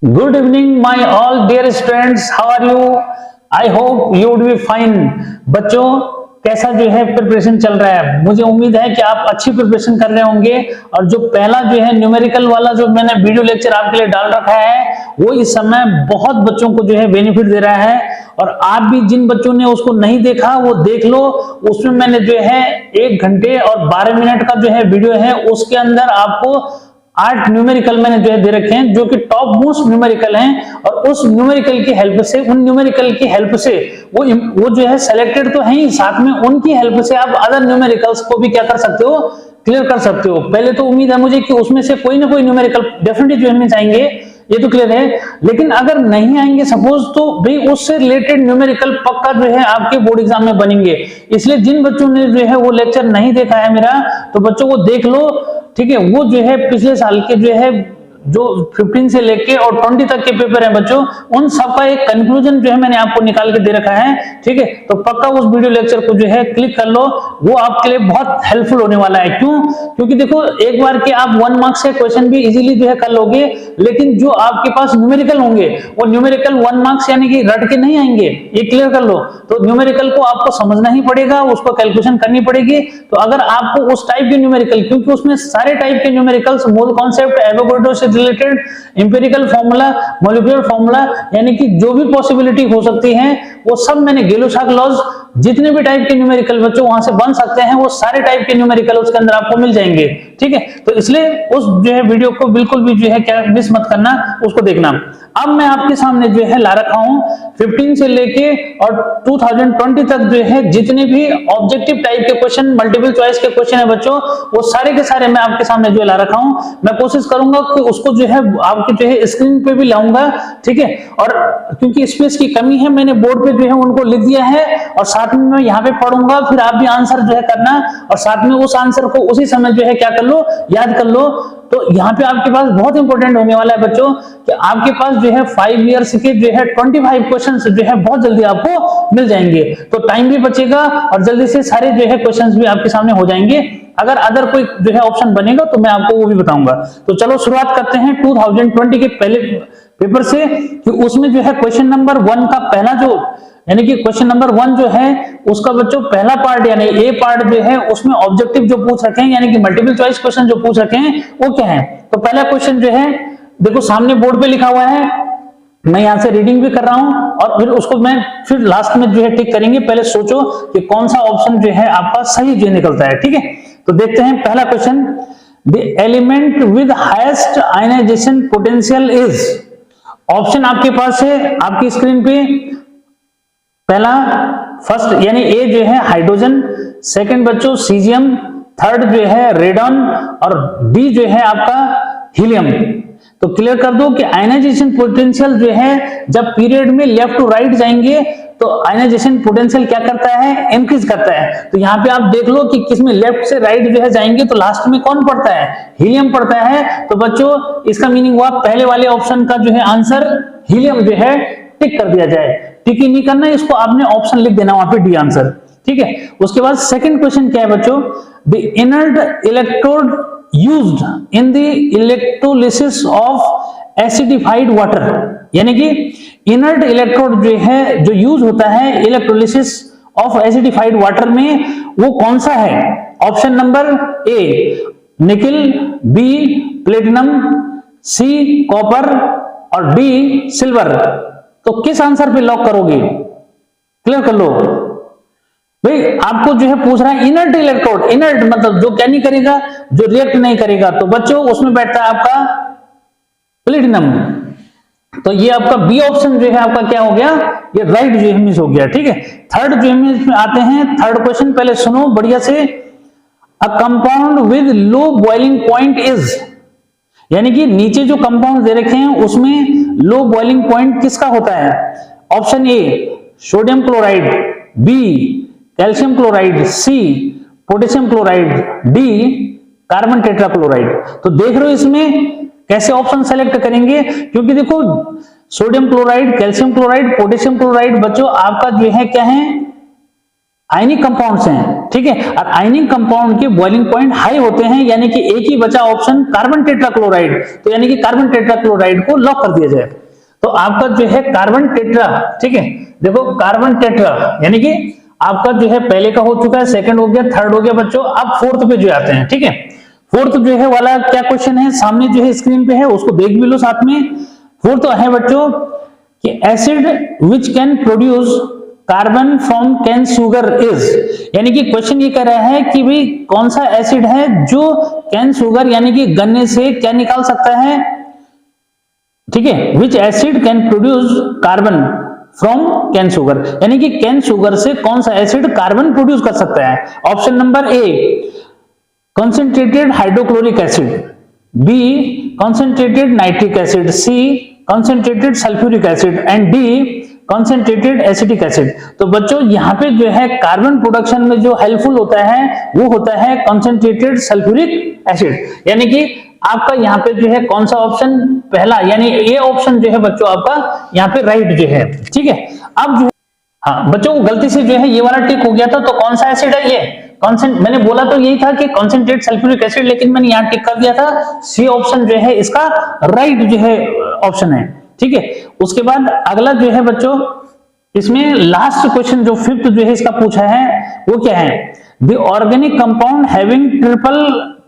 Good evening, my all dear students. How are you? I hope you would be fine. बच्चों, कैसा जो है preparation चल रहा है? मुझे उम्मीद है कि आप अच्छी प्रिपरेशन कर रहे होंगे और जो पहला जो है न्यूमेरिकल वाला जो मैंने वीडियो लेक्चर आपके लिए डाल रखा है वो इस समय बहुत बच्चों को जो है बेनिफिट दे रहा है। और आप भी जिन बच्चों ने उसको नहीं देखा वो देख लो। उसमें मैंने जो है 1 घंटे और 12 मिनट का जो है वीडियो है, उसके अंदर आपको 8 न्यूमेरिकल मैंने जो है दे रखे हैं जो कि टॉप मोस्ट न्यूमेरिकल हैं। और उस न्यूमेरिकल की हेल्प से, उन न्यूमेरिकल की हेल्प से वो जो है सेलेक्टेड तो है ही, साथ में उनकी हेल्प से आप अदर न्यूमेरिकल्स को भी क्या कर सकते हो, क्लियर कर सकते हो। पहले तो उम्मीद है मुझे कि उसमें से कोई ना कोई न्यूमेरिकल डेफिनेटली जो है आएंगे, ये तो क्लियर है। लेकिन अगर नहीं आएंगे सपोज, तो भाई उससे रिलेटेड न्यूमेरिकल पक्का जो है आपके बोर्ड एग्जाम में बनेंगे। इसलिए जिन बच्चों ने जो है वो लेक्चर नहीं देखा है मेरा, तो बच्चों को देख लो, ठीक है। वो जो है पिछले साल के जो है जो 15 से लेके और 20 तक के पेपर है बच्चों, उन सबका एक कंक्लूजन जो है मैंने आपको निकाल के दे रखा है, ठीक है। तो पक्का उस वीडियो लेक्चर को जो है क्लिक कर लो, वो आपके लिए बहुत हेल्पफुल होने वाला है। क्यों? क्योंकि देखो, एक बार के आप 1 मार्क्स के क्वेश्चन भी इजीली जो है कर लोगे, लेकिन जो आपके पास न्यूमेरिकल होंगे वो न्यूमेरिकल 1 मार्क्स यानी कि रट के नहीं आएंगे, ये क्लियर कर लो। तो न्यूमेरिकल को आपको समझना ही पड़ेगा, उसको कैलकुलेशन करनी पड़ेगी। तो अगर आपको उस टाइप के न्यूमेरिकल, क्योंकि उसमें सारे टाइप के न्यूमेरिकल्स, मोल कॉन्सेप्ट, एवोगाड्रो से related, empirical formula, molecular formula, यानी कि जो भी पॉसिबिलिटी हो सकती है वो सब मैंने गेलो-शाक लॉज, जितने भी टाइप के न्यूमेरिकल बच्चों वहां से बन सकते हैं, वो सारे टाइप के न्यूमेरिकल उसके अंदर आपको मिल जाएंगे, ठीक है। तो इसलिए उस जो है वीडियो को बिल्कुल भी जो है क्या मिस मत करना, उसको देखना। अब मैं आपके सामने जो है ला रखा हूं 15 से लेके और 2020 तक जो है जितने भी ऑब्जेक्टिव टाइप के क्वेश्चन, मल्टीपल चॉइस के क्वेश्चन है बच्चों, वो सारे के सारे मैं आपके सामने जो है ला रखा हूं। मैं कोशिश करूंगा कि उसको जो है आपके जो है स्क्रीन पे भी लाऊंगा, ठीक है। और क्योंकि स्पेस की कमी है, मैंने बोर्ड पे जो है उनको लिख दिया है और साथ में मैं यहाँ पे पढ़ूंगा, फिर आप भी आंसर जो है करना और साथ में उस आंसर को उसी समय जो है क्या कर लो, याद कर लो। तो यहाँ पे आपके पास बहुत इंपॉर्टेंट होने वाला है बच्चों कि आपके पास जो है 5 इयर्स के जो है 25 क्वेश्चंस जो है बहुत जल्दी आपको मिल जाएंगे। तो टाइम भी बचेगा और जल्दी से सारे जो है क्वेश्चंस भी आपके सामने हो जाएंगे। अगर अदर कोई जो है ऑप्शन बनेगा तो मैं आपको वो भी बताऊंगा। तो चलो शुरुआत करते हैं 2020 के पहले पेपर से, कि उसमें जो है क्वेश्चन नंबर 1 का पहला जो, यानी कि क्वेश्चन नंबर 1 जो है उसका बच्चों पहला पार्ट यानी ए पार्ट जो है उसमें ऑब्जेक्टिव जो पूछ रखे हैं, यानी कि मल्टीपल चॉइस क्वेश्चन जो पूछ रखे हैं वो क्या है। तो पहला क्वेश्चन जो है देखो सामने बोर्ड पे लिखा हुआ है, मैं यहां से रीडिंग भी कर रहा हूं और फिर उसको मैं फिर लास्ट में जो है टिक करेंगे। पहले सोचो कि कौन सा ऑप्शन जो है आपका सही जो निकलता है, ठीक है। तो देखते हैं पहला question, the element with highest ionization potential is, option आपके पास है आपकी स्क्रीन पे। पहला फर्स्ट यानी ए जो है हाइड्रोजन, सेकंड बच्चों सीजियम, थर्ड जो है रेडॉन और डी जो है आपका हीलियम। तो क्लियर कर दो कि आयनाइजेशन पोटेंशियल जो है जब पीरियड में लेफ्ट टू राइट जाएंगे तो आयनाइजेशन पोटेंशियल क्या करता है, इंक्रीज करता है। तो यहाँ पे आप देख लो कि किसमें लेफ्ट से राइट जो है जाएंगे तो लास्ट में कौन पड़ता है, हीलियम पड़ता है। तो बच्चों इसका मीनिंग हुआ पहले वाले ऑप्शन का जो है आंसर हीलियम जो है टिक कर दिया जाए। टिक ही नहीं करना, इसको आपने ऑप्शन लिख देना वहां पे डी आंसर, ठीक है। उसके बाद सेकंड क्वेश्चन क्या है बच्चों, the inert electrode used in the electrolysis of acidified water, यानी कि इनर्ट इलेक्ट्रोड जो है जो यूज होता है इलेक्ट्रोलिसिस ऑफ एसिडिफाइड वाटर में, वो कौन सा है। Option number A nickel, B platinum, C copper और डी सिल्वर। तो किस आंसर पे लॉक करोगे, क्लियर कर लो भाई। आपको जो है पूछ रहा है इनर्ट इलेक्ट्रोड, इनर्ट मतलब जो क्या नहीं करेगा, जो रिएक्ट नहीं करेगा, तो बच्चों उसमें बैठता है आपका प्लेटिनम। तो ये आपका बी ऑप्शन जो है आपका क्या हो गया, ये राइट जो है मिस हो गया, ठीक है। थर्ड जो है इसमें आते हैं, थर्ड क्वेश्चन पहले सुनो बढ़िया से। A compound with low boiling point is, यानी कि नीचे जो कंपाउंड दे रखे हैं उसमें लो बॉइलिंग पॉइंट किसका होता है। Option A sodium chloride, B calcium chloride, C potassium chloride, D carbon tetrachloride. तो देख रहे हो इसमें कैसे ऑप्शन सेलेक्ट करेंगे, क्योंकि देखो sodium chloride, calcium chloride, potassium chloride बच्चों आपका जो है क्या है आयनिक कंपाउंड्स हैं, ठीक है। और आयनिक कंपाउंड के बॉइलिंग पॉइंट हाई होते हैं, यानी कि एक ही बचा ऑप्शन कार्बन टेट्राक्लोराइड, तो यानी कि कार्बन टेट्राक्लोराइड को लॉक कर दिया जाए। तो आपका जो है कार्बन टेट्रा, ठीक है, देखो कार्बन टेट्रा यानी कि आपका जो है पहले का हो चुका है, सेकंड हो गया, थर्ड हो गया बच्चों। अब फोर्थ पे जो आते हैं, ठीक है। फोर्थ जो है वाला क्या क्वेश्चन है, सामने जो है स्क्रीन पे है, उसको देख भी लो साथ में। फोर्थ है बच्चों कि acid which can produce carbon from cane sugar is, यानी कि क्वेश्चन ये कह रहा है कि भाई कौन सा एसिड है जो कैन शुगर यानी कि गन्ने से क्या निकाल सकता है, ठीक है। विच acid can produce carbon from cane sugar, यानी कि कैन शुगर से कौन सा एसिड कार्बन प्रोड्यूस कर सकता है। Option number A concentrated hydrochloric acid, B concentrated nitric acid, C concentrated sulfuric acid and D concentrated acetic acid। तो बच्चों यहाँ पे जो है कार्बन प्रोडक्शन में जो हेल्पफुल होता है वो होता है concentrated sulfuric acid, यानी कि आपका यहाँ पे जो है कौन सा ऑप्शन पहला, यानी ये ऑप्शन जो है बच्चों आपका यहाँ पे राइट जो है, ठीक है। अब जो हाँ बच्चों को गलती से जो है ये वाला टिक हो गया था, तो कौन सा एसिड है ये, मैंने बोला तो यही था कि कॉन्सेंट्रेट सल्फ्यूरिक एसिड, लेकिन मैंने यहाँ टिक कर दिया था। सी ऑप्शन जो है इसका राइट जो है ऑप्शन है, ठीक है। उसके बाद अगला जो है बच्चों इसमें लास्ट क्वेश्चन जो फिफ्थ जो है इसका पूछा है वो क्या है, the organic compound having triple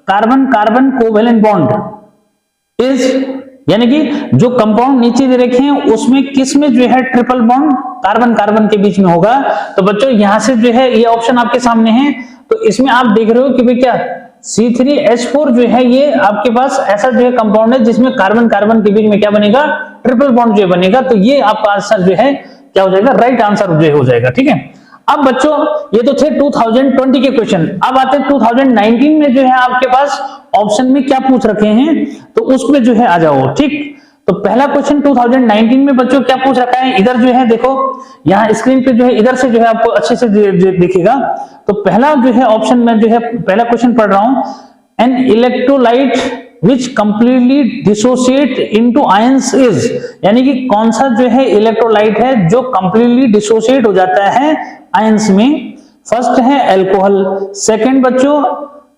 carbon carbon covalent bond is, यानी कि जो कंपाउंड नीचे दे रखे हैं उसमें किस में जो है ट्रिपल बॉन्ड कार्बन कार्बन के बीच में होगा। तो बच्चों यहां से जो है ये ऑप्शन आपके सामने है, तो इसमें आप देख रहे हो कि भाई क्या C3H4 जो है ये आपके पास ऐसा जो है कंपाउंड है जिसमें कार्बन कार्बन के बीच में क्या बनेगा, ट्रिपल बॉन्ड जो बनेगा। तो ये आपका आंसर जो है क्या हो जाएगा, राइट आंसर जो हो जाएगा, ठीक है। अब बच्चों ये तो थे 2020 के क्वेश्चन, अब आते हैं 2019 में जो है आपके पास ऑप्शन में क्या पूछ रखे हैं, तो उसमें जो है आ जाओ, ठीक। तो पहला क्वेश्चन 2019 में बच्चों क्या पूछ रखा है, इधर जो है देखो यहाँ स्क्रीन पे जो है इधर से जो है आपको अच्छे से दिखेगा। तो पहला जो है ऑप्शन में जो है पहला क्वेश्चन पढ़ रहा हूं, an electrolyte which completely dissociate into ions is, यानी कि कौन सा जो है इलेक्ट्रोलाइट है जो कंप्लीटली डिसोसिएट हो जाता है आयंस में। फर्स्ट है अल्कोहल, सेकंड बच्चों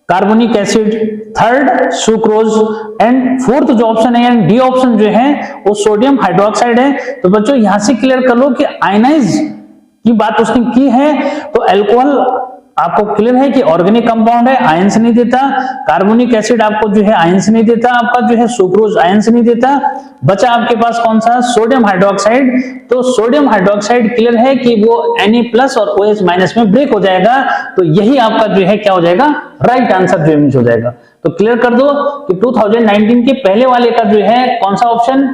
carbonic acid, third sucrose and fourth जो ऑप्शन है यानी डी ऑप्शन जो है वो सोडियम हाइड्रोक्साइड है। तो बच्चों यहां से क्लियर कर लो कि आयनाइज की बात उसने की है, तो अल्कोहल आपको क्लियर है कि ऑर्गेनिक कंपाउंड है, आयंस नहीं देता। कार्बोनिक एसिड आपको जो है आयंस नहीं देता, आपका जो है सुक्रोज आयंस नहीं देता। बचा आपके पास कौन सा, सोडियम हाइड्रोक्साइड। तो सोडियम हाइड्रोक्साइड क्लियर है कि वो Na+ और OH- में ब्रेक हो जाएगा, तो यही आपका जो है क्या हो जाएगा, राइट आंसर जो है हो जाएगा। तो क्लियर कर दो कि 2019 के पहले वाले का जो है कौन सा ऑप्शन,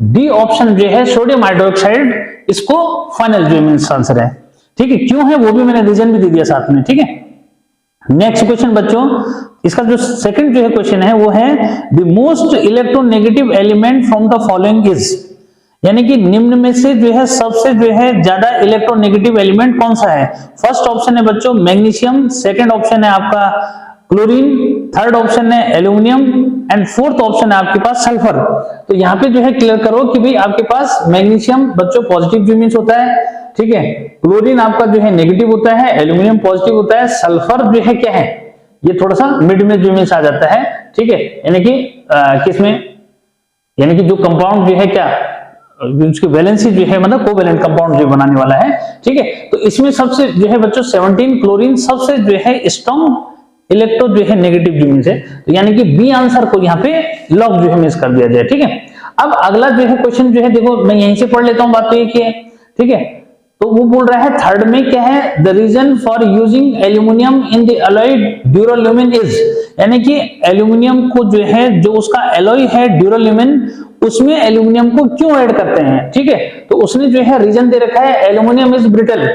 डी ऑप्शन जो है सोडियम हाइड्रोक्साइड, इसको फाइनल जो मींस आंसर है, ठीक है। क्यों है वो भी मैंने रीजन भी दे दिया साथ में, ठीक है। नेक्स्ट क्वेश्चन बच्चों इसका जो सेकंड जो है क्वेश्चन है वो है the most electronegative element from the following is, यानी कि निम्न में से जो है सबसे जो है ज्यादा इलेक्ट्रोनेगेटिव एलिमेंट कौन सा है। फर्स्ट ऑप्शन है बच्चों मैग्नीशियम, सेकंड ऑप्शन है आपका क्लोरीन, थर्ड ऑप्शन है एल्यूमिनियम एंड फोर्थ ऑप्शन है आपके पास सल्फर। तो यहाँ पे जो है क्लियर करो कि भाई आपके पास मैग्नीशियम बच्चों पॉजिटिव जो मींस होता है, ठीक है। क्लोरीन आपका जो है नेगेटिव होता है, एल्यूमिनियम पॉजिटिव होता है, सल्फर जो है क्या है ये थोड़ा सा मिड में जो मींस आ जाता है, ठीक है। यानी कि किसमें, यानी कि जो कंपाउंड जो है क्या उसकी वैलेंसी जो है मतलब कोवैलेंट कंपाउंड जो बनाने वाला है, ठीक है। तो इसमें सबसे जो है बच्चों 17 क्लोरीन सबसे जो है स्ट्रॉन्ग इलेक्ट्रो जो है नेगेटिव जो मींस है, तो यानी कि बी आंसर को यहाँ पे लॉक जो है मिस कर दिया जाए, ठीक है। अब अगला जो है क्वेश्चन जो है देखो मैं यहीं से पढ़ लेता हूँ, बात तो ये की है, ठीक है। तो वो बोल रहा है थर्ड में क्या है, the reason for using aluminium in the alloy duralumin is, यानी कि एल्यूमिनियम को जो है जो उसका एलॉय है ड्यूराल्यूमिन उसमें एल्यूमिनियम को क्यों ऐड करते हैं, ठीक है। तो उसने जो है रीजन दे रखा है एल्यूमिनियम इज ब्रिटल,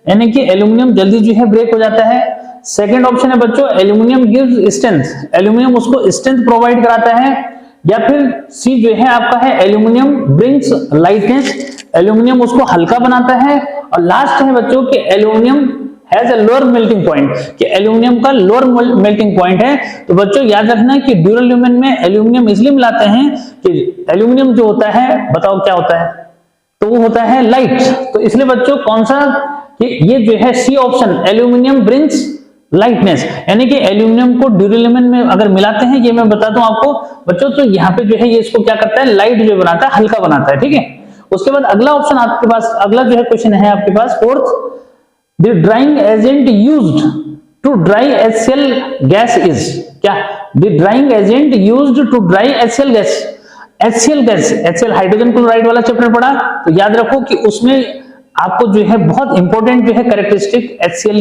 यानी कि एल्यूमिनियम जल्दी जो है ब्रेक हो जाता है। सेकंड ऑप्शन है बच्चों एल्यूमिनियम गिव्स स्ट्रेंथ, एल्यूमिनियम उसको स्ट्रेंथ प्रोवाइड कराता है। या फिर सी जो है आपका है एल्यूमिनियम ब्रिंग्स लाइटनेस, एल्यूमिनियम उसको हल्का बनाता है। और लास्ट है बच्चों कि aluminium has a lower melting point, कि एल्यूमिनियम का लोअर मेल्टिंग पॉइंट है। तो बच्चों याद रखना कि ड्यूराल्यूमिन में एल्यूमिनियम इसलिए मिलाते हैं कि एल्यूमिनियम जो होता है बताओ क्या होता है, तो वो होता है लाइट। तो इसलिए बच्चों कौन सा कि ये जो है C option, aluminium brings lightness, यानी कि एल्यूमिनियम को ड्यूरेलियम में अगर मिलाते हैं, ये मैं बताता हूं आपको बच्चों, तो यहाँ पे जो है ये इसको क्या करता है, लाइट जो बनाता है, हल्का बनाता है, ठीक है। उसके बाद अगला ऑप्शन आपके पास, अगला जो है क्वेश्चन है आपके पास fourth, the drying agent used to dry HCl gas is, क्या, the drying agent used to dry HCl gas, HCl gas, HCl hydrogen chloride वाला चैप्टर पढ़ा, तो याद रखो कि उसमें आपको जो है बहुत इंपॉर्टेंट जो है कैरेक्टरिस्टिक HCl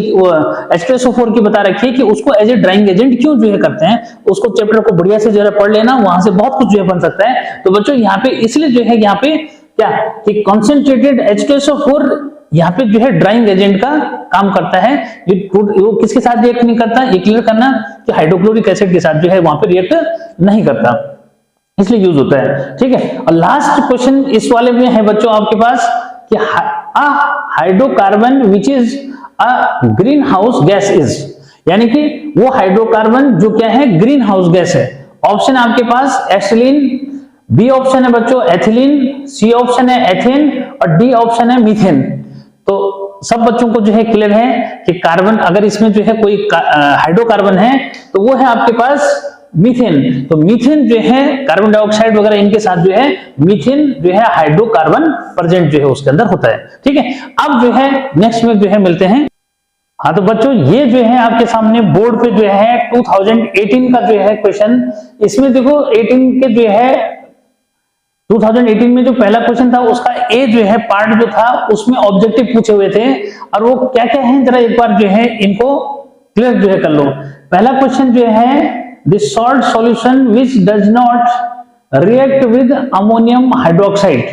H2SO4 की बता रखी है कि उसको एज ए ड्राइंग एजेंट क्यों जो है करते हैं, उसको चैप्टर को बढ़िया से जरा पढ़ लेना, वहां से बहुत कुछ जो है बन सकता है। तो बच्चों यहाँ पे इसलिए जो है यहाँ पे क्या कि कॉन्सेंट्रेटेड H2SO4 यहाँ पे जो है ड्राइंग एजेंट का काम करता है, वो किसके साथ रिएक्ट नहीं करता, ये क्लियर करना कि हाइड्रोक्लोरिक एसिड के साथ जो है वहां पे रिएक्ट नहीं करता, इसलिए यूज होता है, ठीक है। और लास्ट क्वेश्चन इस वाले में है बच्चों आपके पास कि hydrocarbon which is a green house gas is, यानी कि वो हाइड्रोकार्बन जो क्या है, ग्रीन हाउस गैस है। ऑप्शन आपके पास एसिलीन, बी ऑप्शन है बच्चों एथिलीन, सी ऑप्शन है एथेन और डी ऑप्शन है मीथेन। तो सब बच्चों को जो है क्लियर है कि कार्बन, अगर इसमें जो है कोई हाइड्रोकार्बन है तो वो है आपके पास मीथेन। तो मीथेन जो है कार्बन डाइऑक्साइड वगैरह इनके साथ जो है मीथेन जो है हाइड्रोकार्बन प्रेजेंट जो है उसके अंदर होता है, ठीक है। अब जो है नेक्स्ट में जो है मिलते हैं। हाँ तो बच्चों ये जो है आपके सामने बोर्ड पे जो है 2018 का जो है क्वेश्चन, इसमें देखो 18 के जो है 2018 में जो पहला क्वेश्चन था उसका ए जो है पार्ट जो था उसमें ऑब्जेक्टिव पूछे हुए थे, और वो क्या क्या है जरा एक बार जो है इनको क्लियर जो है कर लो। पहला क्वेश्चन जो है the salt solution which does not react with ammonium hydroxide,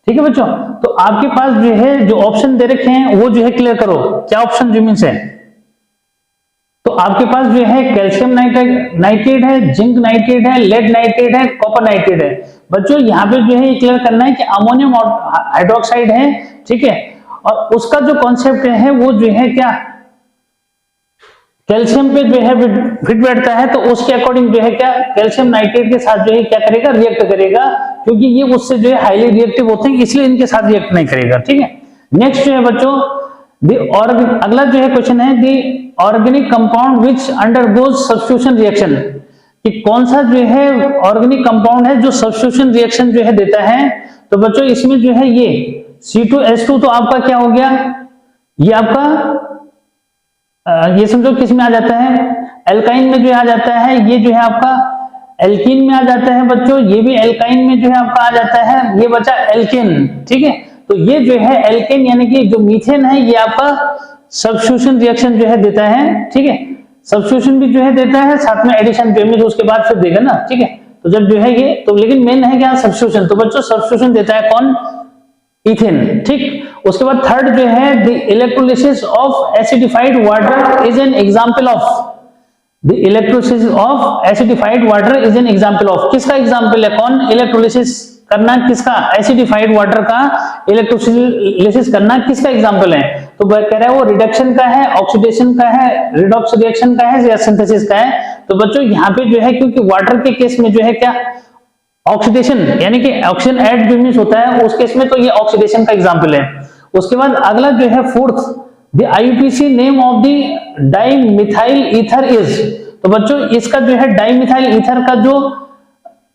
ठीक है बच्चों। तो आपके पास जो है जो ऑप्शन दे रखे हैं वो जो है क्लियर करो, क्या ऑप्शन जो मीन्स है। तो आपके पास जो है कैल्शियम नाइट्रेट है, जिंक नाइट्रेट है, लेड नाइट्रेट है, कॉपर नाइट्रेट है। बच्चों यहाँ पे जो है ये क्लियर करना है कि अमोनियम हाइड्रोक्साइड है, ठीक है, और उसका जो कॉन्सेप्ट है वो जो है क्या कैल्शियम पे जो है फिट बैठता है, तो उसके अकॉर्डिंग जो है क्या कैल्शियम नाइट्रेट के साथ जो है क्या करेगा, रिएक्ट करेगा, क्योंकि ये उससे जो है हाईली रिएक्टिव होते हैं इसलिए इनके साथ रिएक्ट नहीं करेगा, ठीक है। नेक्स्ट जो है बच्चों अगला जो है क्वेश्चन है the organic compound which undergoes substitution reaction, कि कौन सा जो है ऑर्गेनिक कंपाउंड है जो सब्स्टिट्यूशन रिएक्शन जो है देता है। तो बच्चों इसमें जो है ये C2H2 तो आपका क्या हो गया, ये आपका ये समझो किस में आ जाता है, एल्काइन में जो आ जाता है, ये जो है आपका एल्कीन में आ जाता है बच्चों, ये भी एल्काइन में जो है आपका आ जाता है, ये बचा एल्केन, ठीक है। तो ये जो है एल्केन यानी कि जो मीथेन है ये आपका सब्स्टिट्यूशन रिएक्शन जो है देता है, ठीक है। सब्स्टिट्यूशन भी जो है देता है, साथ में एडिशन जो उसके बाद फिर देगा ना, ठीक है। तो जब जो है ये तो लेकिन मेन है क्या सब्स्टिट्यूशन, तो बच्चों सब्स्टिट्यूशन देता है कौन, इथेन, ठीक। उसके बाद थर्ड जो है the electrolysis of acidified water is an example of, the electrolysis of acidified water is an example of, किसका एग्जांपल है, कौन इलेक्ट्रोलिसिस करना किसका, एसिडिफाइड वाटर का इलेक्ट्रोलिसिस करना किसका एग्जांपल है। तो कह रहा है वो रिडक्शन का है, ऑक्सीडेशन का है, रिडॉक्स रिएक्शन का है या सिंथेसिस का है। तो बच्चों यहाँ पे जो है क्योंकि वाटर के केस में जो है क्या ऑक्सीडेशन यानी कि ऑक्सीजन ऐड जो मींस होता है उस केस में, तो ये ऑक्सीडेशन का एग्जांपल है। उसके बाद अगला जो है fourth the IUPAC name of the dimethyl ether is, तो बच्चों इसका जो है डाइमिथाइल ईथर का जो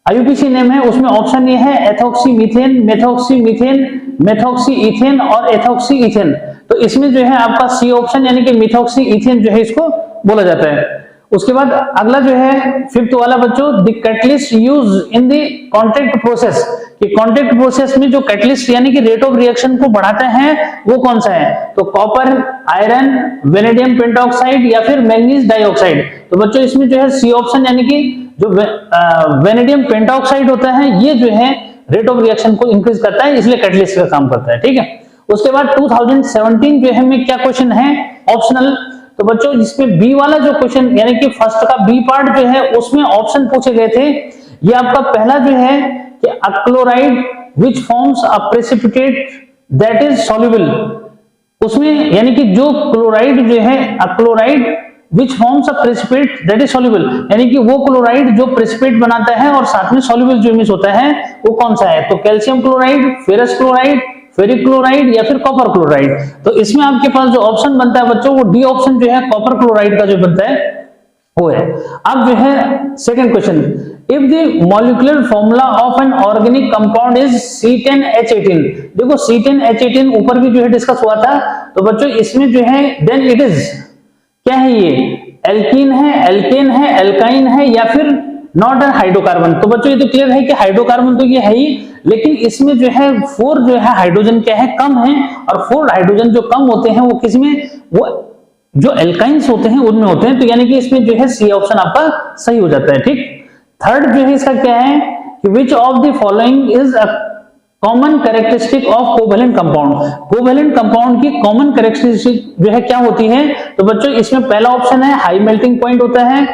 IUPAC नेम है उसमें ऑप्शन ये है ethoxy methane, methoxy methane, methoxy ethane और एथॉक्सी इथेन। तो इसमें जो है आपका सी ऑप्शन यानी कि मिथॉक्सी इथेन जो है इसको बोला जाता है। उसके बाद अगला जो है फिफ्थ वाला बच्चों the catalyst use in the contact process, कि कॉन्टैक्ट प्रोसेस में जो कैटलिस्ट यानी कि रेट ऑफ रिएक्शन को बढ़ाते हैं वो कौन सा है, तो कॉपर, आयरन, वेनेडियम पेंटॉक्साइड या फिर मैंगनीज डाइऑक्साइड। तो बच्चों इसमें जो है सी ऑप्शन यानी कि जो वेनेडियम पेंटॉक्साइड होता है ये जो है रेट ऑफ रिएक्शन को इंक्रीज करता है, इसलिए कैटलिस्ट का काम करता है, ठीक है। उसके बाद 2017 जो है में क्या क्वेश्चन है ऑप्शनल, तो बच्चों जिसमें बी वाला जो क्वेश्चन यानी कि फर्स्ट का बी पार्ट जो है उसमें ऑप्शन पूछे गए थे। ये आपका पहला जो है कि a chloride which forms a precipitate that is soluble, उसमें यानी कि जो क्लोराइड जो है a chloride which forms a precipitate that is soluble, यानी कि वो क्लोराइड जो प्रेसिपिटेट बनाता है और साथ में सॉल्युबल जो मिक्स होता है वो कौन सा है, तो calcium chloride, ferrous chloride, ferric chloride या फिर कॉपर क्लोराइड। तो इसमें आपके पास जो ऑप्शन बनता है बच्चों वो डी ऑप्शन जो है कॉपर क्लोराइड का जो बनता है वो है। अब जो है second question, if the molecular formula of an organic compound is C10H18, देखो C10H18 ऊपर भी जो है डिस्कस हुआ था, तो बच्चों इसमें जो है देन इट इज क्या है, ये एल्कीन है, एल्केन है, एल्काइन है या फिर नॉट एन हाइड्रोकार्बन। तो बच्चों ये तो क्लियर है कि हाइड्रोकार्बन तो ये है ही, लेकिन इसमें जो है 4 जो है हाइड्रोजन क्या है कम है, और 4 हाइड्रोजन जो कम होते हैं वो किसमें, वो जो एल्काइंस होते हैं उनमें होते हैं। तो यानी कि इसमें जो है सी ऑप्शन आपका सही हो जाता है। ठीक, थर्ड जो है इसका क्या है कि which of the following is a common characteristic of covalent compound. Covalent compound की कॉमन कैरेक्टरिस्टिक जो है क्या होती है, तो बच्चों इसमें पहला ऑप्शन है हाई मेल्टिंग पॉइंट होता है,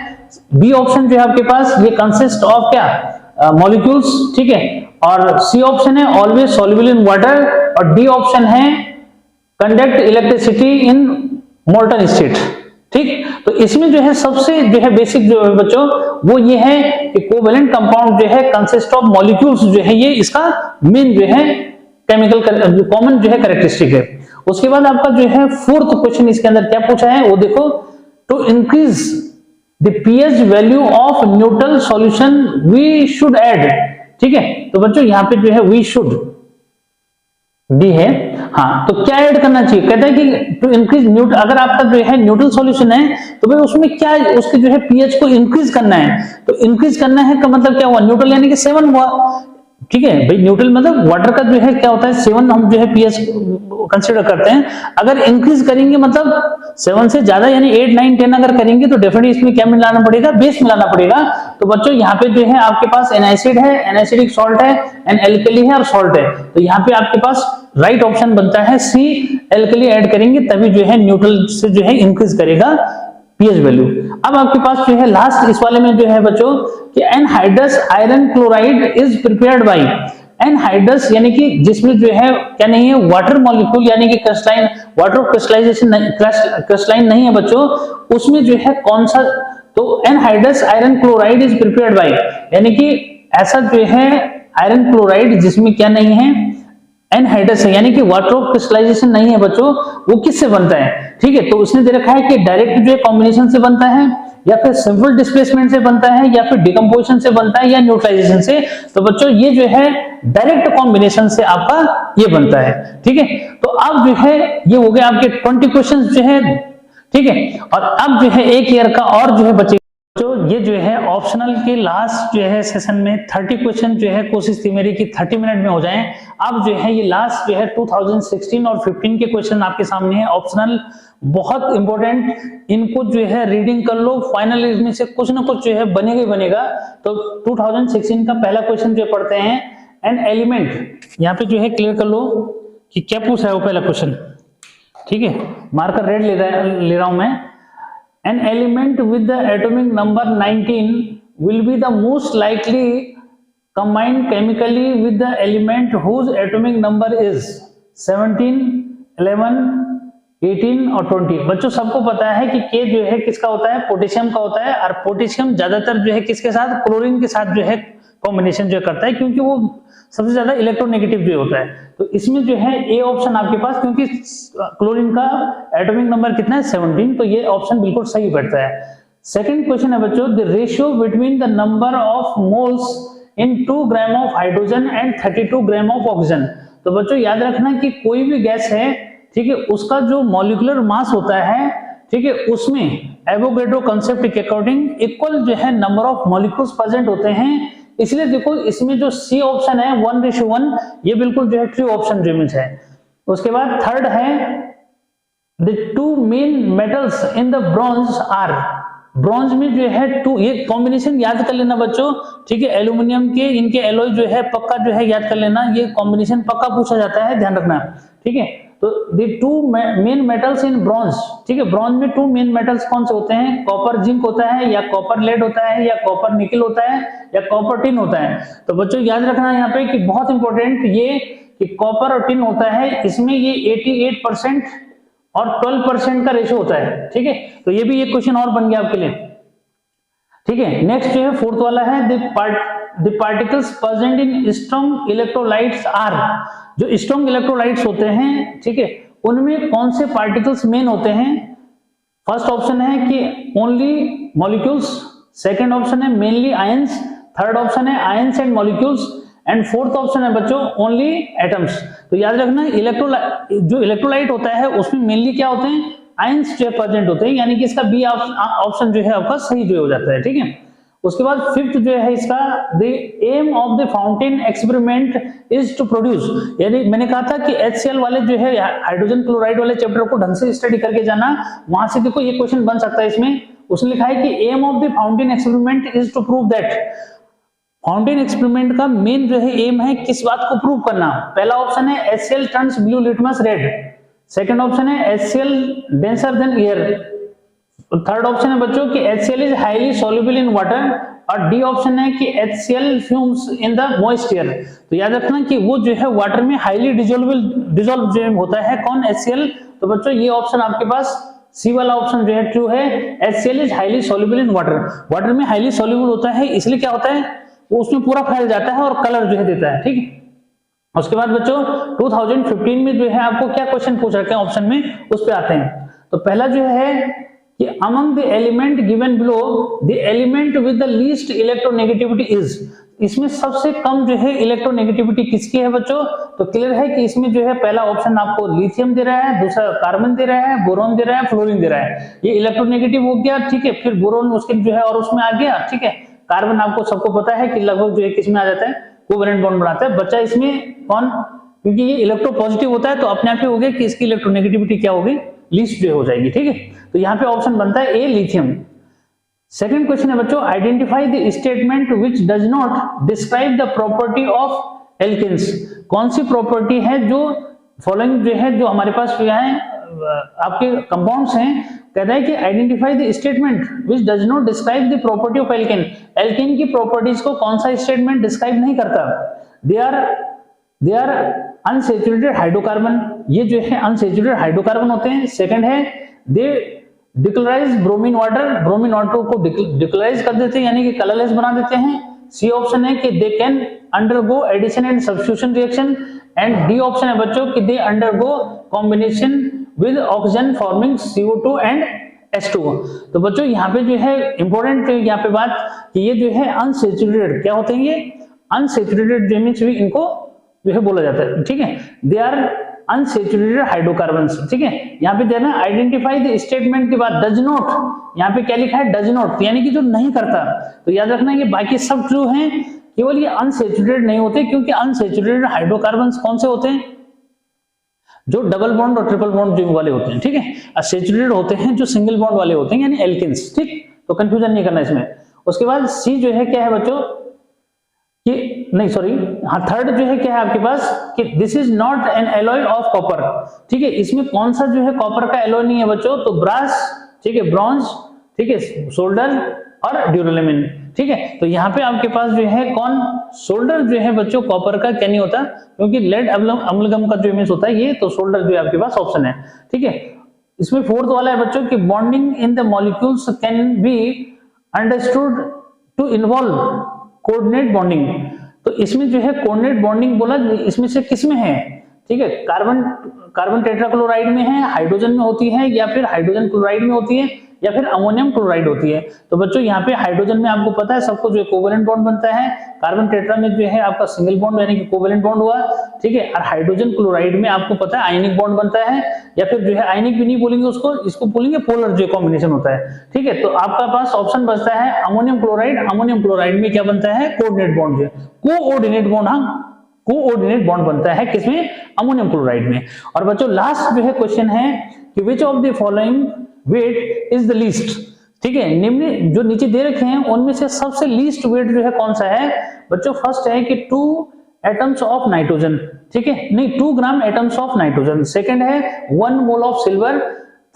बी ऑप्शन जो है आपके पास ये कंसिस्ट ऑफ क्या मॉलिक्यूल्स, ठीक है, और सी ऑप्शन है ऑलवेज सॉल्युबल इन वाटर, और डी ऑप्शन है conduct electricity in molten state. ठीक, तो इसमें जो है सबसे जो है बेसिक जो है बच्चों वो ये है कि कोवेलेंट कंपाउंड जो है कंसिस्ट ऑफ मॉलिक्यूल्स जो है ये इसका मेन जो है केमिकल कॉमन जो है कैरेक्टरिस्टिक है। उसके बाद आपका जो है फोर्थ क्वेश्चन इसके अंदर क्या पूछा है वो देखो, to increase the pH value of neutral solution we should add. ठीक है, तो बच्चों यहाँ पे जो है वी शुड डी है, हाँ, तो क्या ऐड करना चाहिए, कहता है कि टू इंक्रीज न्यूट्रल, अगर आपका जो है न्यूट्रल सॉल्यूशन है तो भाई उसमें क्या उसके जो है पीएच को इंक्रीज करना है। तो इंक्रीज करना है का मतलब क्या हुआ, न्यूट्रल यानी कि 7 हुआ। ठीक है भाई, न्यूट्रल मतलब वाटर का जो है क्या होता है 7 हम जो है पीएच कंसीडर करते हैं। अगर इंक्रीज करेंगे मतलब 7 से ज्यादा यानी 8, 9, 10 अगर करेंगे तो डेफिनेटली इसमें क्या मिलाना पड़ेगा, बेस मिलाना पड़ेगा। तो बच्चों यहाँ पे जो है आपके पास एन एसिड है, एन एसिडिक सॉल्ट है, एन एल्कली है और सॉल्ट है। तो यहाँ पे आपके पास राइट ऑप्शन बनता है सी, एल्कली ऐड करेंगे तभी जो है न्यूट्रल से जो है इंक्रीज करेगा पीएच वैल्यू। अब आपके पास जो है लास्ट इस वाले में जो है बच्चों कि anhydrous iron chloride is prepared by, anhydrous यानी कि जिसमें जो है क्या नहीं है वाटर मॉलिक्यूल यानी कि क्रिस्टलाइन, वाटर क्रिस्टलाइजेशन क्रिस्टलाइन नहीं है बच्चों, उसमें जो है कौन सा, तो anhydrous iron chloride is prepared by यानी कि ऐसा जो है आयरन क्लोराइड जिसमें क्या नहीं है एनहाइड्रस है यानी कि वाटर ऑफ क्रिस्टलाइजेशन नहीं है बच्चों, वो किससे बनता है। ठीक है, तो उसने दे रखा है कि डायरेक्ट जो है कॉम्बिनेशन से बनता है या फिर सिंपल डिस्प्लेसमेंट से बनता है या फिर डिकम्पोजिशन से बनता है या न्यूट्रलाइजेशन से। तो बच्चों ये जो है डायरेक्ट कॉम्बिनेशन से आपका ये बनता है। ठीक है, तो अब जो है ये हो गए आपके 20 क्वेश्चन जो है। ठीक है, और अब जो है एक ईयर का और जो है बचे, तो ये जो है ऑप्शनल के लास्ट जो है सेशन में 30 क्वेश्चन जो है कोशिश थी मेरी कि 30 मिनट में हो जाएं। अब जो है ये लास्ट जो है 2016 और 15 के क्वेश्चन आपके सामने है ऑप्शनल, बहुत इंपॉर्टेंट, इनको जो है रीडिंग कर लो, फाइनल इसमें से कुछ ना कुछ जो है बनेगा ही बनेगा। तो 2016 का पहला क्वेश्चन जो पढ़ते हैं, एन एलिमेंट, यहाँ पे जो है क्लियर कर लो कि क्या पूछ रहा है वो पहला क्वेश्चन। ठीक है, मार्कर रेड ले रहा हूं मैं। An element with the atomic number 19 will be the most likely combined chemically with the element whose atomic number is 17, 11, 18 और 20। बच्चों सबको पता है कि K जो है किसका होता है, पोटेशियम का होता है, और पोटेशियम ज्यादातर जो है किसके साथ, क्लोरीन के साथ जो है कॉम्बिनेशन जो करता है, क्योंकि वो सबसे ज्यादा इलेक्ट्रोनेगेटिव जो होता है। तो इसमें जो है ए ऑप्शन आपके पास, क्योंकि क्लोरीन का एटॉमिक नंबर कितना है 17, तो ये ऑप्शन बिल्कुल सही बैठता है। सेकंड क्वेश्चन है बच्चों, the ratio between the number of moles in 2 gram of hydrogen and 32 gram of oxygen. तो बच्चों याद रखना कि कोई भी गैस है, ठीक है, उसका जो मॉलिक्यूलर मास होता है, ठीक है, उसमें एवोगैड्रो कंसेप्ट के अकॉर्डिंग इक्वल जो है नंबर ऑफ मॉलिक्यूल्स प्रेजेंट होते हैं। इसलिए देखो इसमें जो सी ऑप्शन है 1:1, ये बिल्कुल जो है ट्रू ऑप्शन जो है। उसके बाद थर्ड है the 2 main metals in the bronze are, bronze में जो है 2, ये कॉम्बिनेशन याद कर लेना बच्चों। ठीक है, एल्यूमिनियम के इनके एलॉय जो है पक्का जो है याद कर लेना, ये कॉम्बिनेशन पक्का पूछा जाता है, ध्यान रखना। ठीक है, तो the 2 main metals in bronze, ठीक है, ब्रॉन्ज में 2 मेन मेटल्स कौन से होते हैं, कॉपर जिंक होता है, या कॉपर लेड होता है, या कॉपर निकल होता है, या कॉपर टिन होता है। तो बच्चों याद रखना यहाँ पे कि बहुत इंपॉर्टेंट ये कि कॉपर और टिन होता है, इसमें ये 88% और 12% का रेशो होता है। ठीक है, तो ये भी एक क्वेश्चन और बन गया आपके लिए। ठीक है, नेक्स्ट जो है फोर्थ वाला है the the particles present in strong electrolytes are, जो स्ट्रॉन्ग इलेक्ट्रोलाइट्स होते हैं, ठीक है, उनमें कौन से पार्टिकल्स मेन होते हैं? फर्स्ट ऑप्शन है कि ओनली मॉलिक्यूल्स, सेकंड ऑप्शन है मेनली आयंस, थर्ड ऑप्शन है ions and molecules, and fourth option है बच्चों ओनली एटम्स। तो याद रखना जो इलेक्ट्रोलाइट होता है उसमें मेनली क्या होते हैं? आयंस जो है प्रेजेंट होते हैं, यानी कि इसका बी ऑप्शन जो है आपका सही जो हो जाता है, ठीक है। उसके बाद फिफ्थ जो है इसका, the aim of the fountain experiment is to produce, यानी मैंने कहा था कि HCl वाले जो है हाइड्रोजन क्लोराइड वाले चैप्टर को ढंग से स्टडी करके जाना, वहां से देखो ये क्वेश्चन बन सकता है। इसमें उसने लिखा है कि aim of the fountain experiment is to prove that, fountain experiment का मेन जो है एम है किस बात को प्रूव करना। पहला ऑप्शन है HCl turns blue litmus red, second option है HCl denser then air, third option है बच्चों कि HCl is highly soluble in water, और डी ऑप्शन है कि HCl fumes in the moist air. तो याद रखना कि वो जो है वाटर में हाईली डिजोल्व जो होता है कौन? HCl। तो बच्चों ये ऑप्शन आपके पास सी वाला ऑप्शन जो है ट्रू है, HCl is highly soluble in water. Water में हाईली सॉल्युबल होता है, इसलिए क्या होता है वो उसमें पूरा फैल जाता है और कलर जो है देता है, ठीक है। उसके बाद बच्चों 2015 में जो है आपको क्या क्वेश्चन पूछ रखे हैं ऑप्शन में, उस पे आते हैं। तो पहला जो है कि among the element given below the element with the least electronegativity is, इसमें सबसे कम जो है इलेक्ट्रोनेगेटिविटी किसकी है बच्चों? तो क्लियर है कि इसमें जो है पहला ऑप्शन आपको लिथियम दे रहा है, दूसरा कार्बन दे रहा है, बोरॉन दे रहा है, फ्लोरीन दे रहा है। ये इलेक्ट्रोनेगेटिव हो गया, ठीक है। फिर बोरॉन उसके जो है और उसमें आ गया, ठीक है। कार्बन आपको सबको पता है कि लगभग जो है किसमें आ जाता है? कोवेलेंट बॉन्ड बनाता है। बच्चा इसमें कौन? क्योंकि ये इलेक्ट्रोपॉजिटिव होता है तो अपने आप ही हो गया कि इसकी इलेक्ट्रोनेगेटिविटी क्या होगी? लीस्ट जो हो जाएगी, ठीक है। तो यहाँ पे ऑप्शन बनता है ए लिथियम। सेकंड क्वेश्चन है बच्चों, identify the statement which does not describe the property of alkenes. कौन सी प्रॉपर्टी है जो फॉलोइंग जो है जो हमारे पास है आपके कंपाउंड्स हैं, कहता है कि identify the statement which does not describe the property of alkane. Alkane की प्रॉपर्टीज को कौन सा स्टेटमेंट डिस्क्राइब नहीं करता? दे आर अनसैचुरेटेड हाइड्रोकार्बन, ये जो है अनसैचुरेटेड हाइड्रोकार्बन होते हैं। सेकंड है दे डिक्लोराइज ब्रोमीन वाटर, ब्रोमीन वाटर को डिक्लोराइज कर देते हैं यानी कि कलरलेस बना देते हैं। सी ऑप्शन है कि they can undergo addition and substitution reaction, and D option है बच्चों कि they undergo combination with oxygen forming CO2 and H2O। तो बच्चों यहाँ पे जो है इंपॉर्टेंट यहाँ पे बात कि ये जो है अनसैचुरेटेड क्या होते हैं? ये अनसैचुरेटेड जो मींस भी इनको जो है बोला जाता है, ठीक है। दे आर अनसैचुरेटेड हाइड्रोकार्बन्स, ठीक है। यहाँ पे देना आइडेंटिफाई द स्टेटमेंट के बाद डज नॉट, यहाँ पे क्या लिखा है? डज नॉट, यानी कि जो नहीं करता। तो याद रखना ये बाकी सब ट्रू हैं, केवल ये अनसैचुरेटेड नहीं होते, क्योंकि अनसैचुरेटेड हाइड्रोकार्बन्स कौन से होते हैं? जो डबल बॉन्ड और ट्रिपल बॉन्ड जो वाले होते हैं, ठीक है। और सैचुरेटेड होते हैं जो सिंगल बॉन्ड वाले होते हैं यानी एल्केन्स, ठीक। तो कंफ्यूजन नहीं करना इसमें। उसके बाद सी जो है क्या है बच्चों कि नहीं सॉरी हाँ थर्ड जो है क्या है आपके पास कि this is not an alloy of copper, ठीक है। इसमें कौन सा जो है कॉपर का एलॉय नहीं है बच्चों? तो ब्रास, ठीक है, ब्रॉन्ज, ठीक है, सोल्डर और ड्यूरेलिन, ठीक है। तो यहाँ पे आपके पास जो है कौन? सोल्डर जो है बच्चों कॉपर का क्या नहीं होता, क्योंकि लेड अम्लगम का जो इमेज होता है ये, तो सोल्डर जो है आपके पास ऑप्शन है, ठीक है। इसमें फोर्थ वाला है बच्चों कि bonding in the molecules can be understood to involve coordinate bonding. तो इसमें जो है कोऑर्डिनेट बॉन्डिंग बोला, इसमें से किस में है? ठीक है, कार्बन टेट्राक्लोराइड में है, हाइड्रोजन में होती है, या फिर हाइड्रोजन क्लोराइड में होती है, या फिर अमोनियम क्लोराइड होती है। तो बच्चों यहाँ पे हाइड्रोजन में आपको पता है सबको जो कोवेलेंट बॉन्ड बनता है, कार्बन टेट्रा में जो है आपका सिंगल बॉन्ड यानी कि कोवेलेंट बॉन्ड हुआ, ठीक है। और हाइड्रोजन क्लोराइड में आपको पता है आयनिक बॉन्ड बनता है, या फिर जो है आयनिक भी नहीं बोलेंगे उसको, इसको बोलेंगे पोलर जो कॉम्बिनेशन होता है, ठीक है। तो आपका पास ऑप्शन बचता है अमोनियम क्लोराइड। अमोनियम क्लोराइड में क्या बनता है? कोऑर्डिनेट बॉन्ड, जो कोऑर्डिनेट बॉन्ड, हाँ कोऑर्डिनेट बॉन्ड बनता है किसमें? अमोनियम क्लोराइड में। और बच्चों लास्ट जो है क्वेश्चन है कि which of the following weight is the least, ठीक है। निम्न जो नीचे दे रखे हैं उनमें से सबसे लीस्ट वेट जो है कौन सा है बच्चों? फर्स्ट है कि 2 एटम्स ऑफ नाइट्रोजन, ठीक है, नहीं 2 ग्राम एटम्स ऑफ नाइट्रोजन। सेकंड है 1 मोल ऑफ सिल्वर।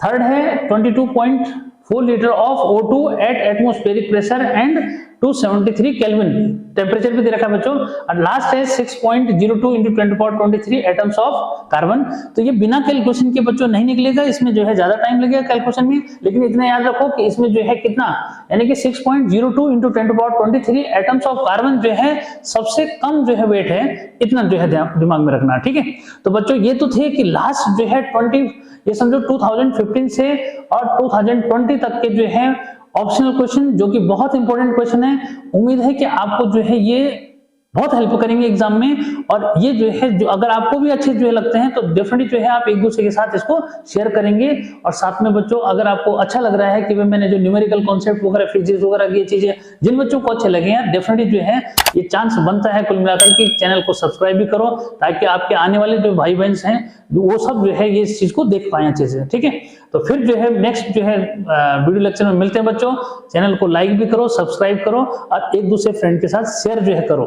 थर्ड है 22.4 litre of O2 at atmospheric pressure. And 273 kelvin temperature भी दे रखा है बच्चों। और लास्ट है 6.02 into 10⁻23 एटम्स ऑफ कार्बन। तो ये बिना कैलकुलेशन के बच्चों नहीं निकलेगा, इसमें जो है ज्यादा टाइम लगेगा कैलकुलेशन में, लेकिन इतना याद रखो कि इसमें जो है कितना, यानी कि 6.02 into 10⁻23 एटम्स ऑफ कार्बन जो है सबसे कम जो है वेट है, इतना जो है दिमाग में रखना, ठीक है। तो बच्चों ये तो थे कि लास्ट जो है 20, ये समझो 2015 से और 2020 तक के जो है ऑप्शनल क्वेश्चन, जो कि बहुत इंपॉर्टेंट क्वेश्चन है। उम्मीद है कि आपको जो है ये बहुत हेल्प करेंगे एग्जाम में। और ये जो है, जो अगर आपको भी अच्छे जो है लगते हैं तो डेफिनेटली जो है आप एक दूसरे के साथ इसको शेयर करेंगे। और साथ में बच्चों अगर आपको अच्छा लग रहा है कि मैंने जो न्यूमेरिकल कॉन्सेप्ट वगैरह, फिजिक्स वगैरह की चीजें जिन बच्चों को अच्छे लगे हैं, डेफिनेटली जो है ये चांस बनता है कुल मिलाकर कि चैनल को सब्सक्राइब भी करो, ताकि आपके आने वाले जो भाई बहन हैं वो सब जो है ये इस चीज को देख पाए अच्छे से, ठीक है। तो फिर जो है नेक्स्ट जो है वीडियो लेक्चर में मिलते हैं बच्चों। चैनल को लाइक भी करो, सब्सक्राइब करो और एक दूसरे फ्रेंड के साथ शेयर जो है करो।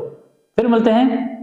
फिर मिलते हैं।